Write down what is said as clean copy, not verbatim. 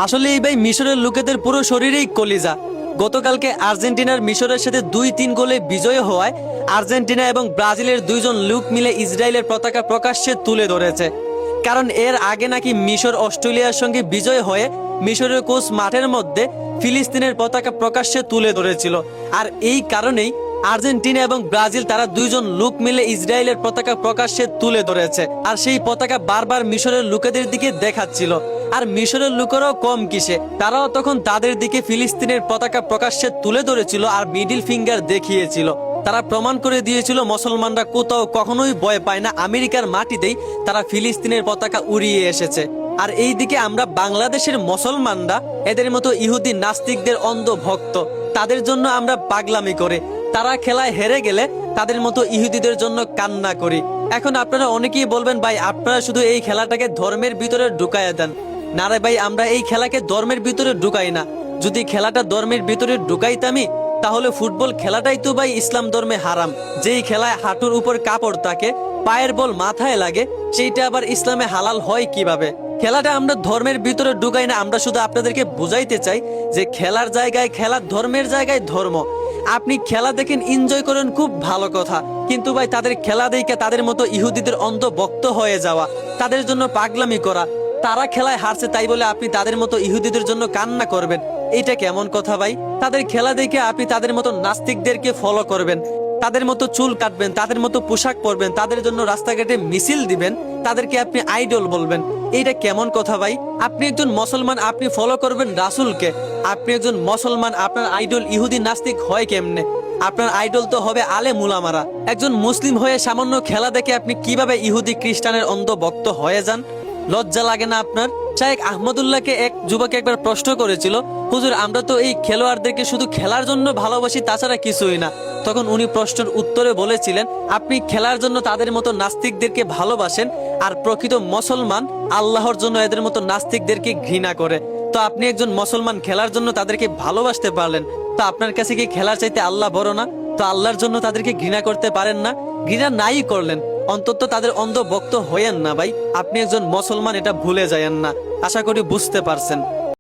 আসলে এই ভাই মিশরের লোকেদের পুরো শরীরেই কলিজা। গতকালকে আর্জেন্টিনার মিশরের সাথে 2-3 গোলে বিজয় হওয়ায় আর্জেন্টিনা এবং ব্রাজিলের দুইজন লোক মিলে ইসরায়েলের পতাকা প্রকাশ্যে তুলে ধরেছে। কারণ এর আগে নাকি মিশর অস্ট্রেলিয়ার সঙ্গে বিজয় হয়ে মিশরের কোচ মাঠের মধ্যে ফিলিস্তিনের পতাকা প্রকাশ্যে তুলে ধরেছিল। আর এই কারণেই আর্জেন্টিনা এবং ব্রাজিল তারা দুইজন লোক মিলে ইসরায়েলের পতাকা প্রকাশ্যে তুলে ধরেছে। আর সেই পতাকা বারবার মিশরের লোকেদের দিকে দেখাচ্ছিল। আর মিশরের লোকেরাও কম কিসে, তারাও তখন তাদের দিকে ফিলিস্তিনের পতাকা প্রকাশ্যে তুলে ধরেছিল আর মিডিল ফিঙ্গার দেখিয়েছিল। তারা প্রমাণ করে দিয়েছিল মুসলমানরা কোথাও কখনোই ভয় পায় না, আমেরিকার মাটিতেই তারা ফিলিস্তিনের পতাকা উড়িয়ে এসেছে। আর এই দিকে আমরা বাংলাদেশের মুসলমানরা এদের মতো ইহুদি নাস্তিকদের অন্ধ ভক্ত, তাদের জন্য আমরা পাগলামি করে, তারা খেলায় হেরে গেলে তাদের মতো ইহুদিদের জন্য কান্না করি। এখন আপনারা অনেকেই বলবেন, ভাই আপনারা শুধু এই খেলাটাকে ধর্মের ভিতরে ঢুকাইয়া দেন। না রে ভাই, আমরা এই খেলাকে ধর্মের ভিতরে ঢুকাই না। যদি খেলাটা ধর্মের ভিতরে ঢুকাইতামই তাহলে ফুটবল খেলাটাই তো ভাই ইসলাম ধর্মে হারাম। যেই খেলায় হাঁটুর উপর কাপড় থাকে, পায়ের বল মাথায় লাগে, সেইটা আবার ইসলামে হালাল হয় কিভাবে? খেলাটা আমরা ধর্মের ভিতরে ঢুকাই না। আমরা শুধু আপনাদেরকে বুঝাইতে চাই যে খেলার জায়গায় খেলা, ধর্মের জায়গায় ধর্ম। আপনি খেলা দেখেন, এনজয় করেন, খুব ভালো কথা, কিন্তু ভাই তাদের খেলা দেখে তাদের মতো ইহুদিদের অন্ধ ভক্ত হয়ে যাওয়া, তাদের জন্য পাগলামি করা, তারা খেলায় হারছে তাই বলে আপনি তাদের মতো ইহুদিদের জন্য কান্না করবেন, এটা কেমন কথা ভাই? তাদের খেলা দেখে আপনি তাদের মতো নাস্তিকদেরকে ফলো করবেন, তাদের মতো চুল কাটবেন, তাদের মতো পোশাক পরবেন, তাদের জন্য রাস্তাঘাটে মিছিল দিবেন, তাদেরকে আপনি আইডল বলবেন, এইটা কেমন কথা ভাই? আপনি একজন মুসলমান, আপনি ফলো করবেন রাসূলকে। আপনি একজন মুসলমান, আপনার আইডল ইহুদি নাস্তিক হয় কেমনে? আপনার আইডল তো হবে আলেম উলামারা। একজন মুসলিম হয়ে সামান্য খেলা দেখে আপনি কিভাবে ইহুদি খ্রিস্টানের অন্ধ ভক্ত হয়ে যান? লজ্জা লাগে না আপনার? শাইখ আহমদুল্লাহকে এক যুবক একবার প্রশ্ন করেছিল, হুজুর আমরা তো এই খেলোয়াড়দেরকে শুধু খেলার জন্য ভালোবাসি, তাছাড়া কিছুই না। তখন উনি প্রশ্নের উত্তরে বলেছিলেন, আপনি খেলার জন্য তাদের মতো নাস্তিকদেরকে ভালোবাসেন, আর প্রকৃত মুসলমান আল্লাহর জন্য এদের মতো নাস্তিকদেরকে ঘৃণা করে। তো আপনি একজন মুসলমান খেলার জন্য তাদেরকে ভালোবাসতে পারলেন, তো আপনার কাছে কি খেলার চাইতে আল্লাহ বড় না? তো আল্লাহর জন্য তাদেরকে ঘৃণা করতে পারেন না? ঘৃণা নাই করলেন, অন্তত তাদের অন্ধ ভক্ত হইয়েন না ভাই। আপনি একজন মুসলমান, এটা ভুলে যায়েন না। আশা করি বুঝতে পারছেন।